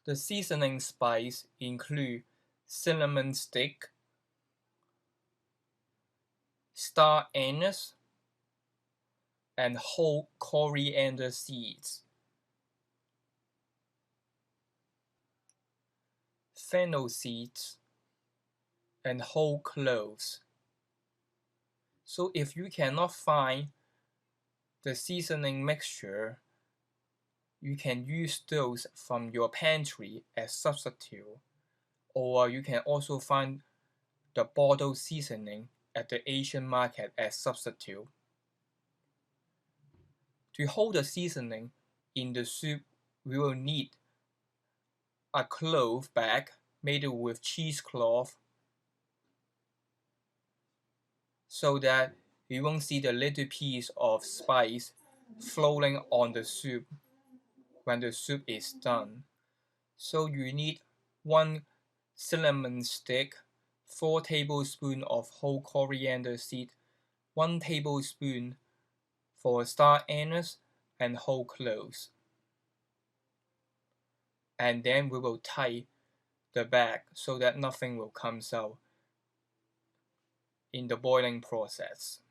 The seasoning spice include cinnamon stick, star anise, and whole coriander seeds. Fennel seeds, and whole cloves. So if you cannot find the seasoning mixture, you can use those from your pantry as substitute, or you can also find the bottled seasoning at the Asian market as substitute. To hold the seasoning in the soup, we will need a clove bag made with cheesecloth so that you won't see the little piece of spice floating on the soup when the soup is done. So you need 1 cinnamon stick, 4 tablespoons of whole coriander seed, 1 tablespoon for star anise and whole cloves. And then we will tie the bag so that nothing will come out in the boiling process.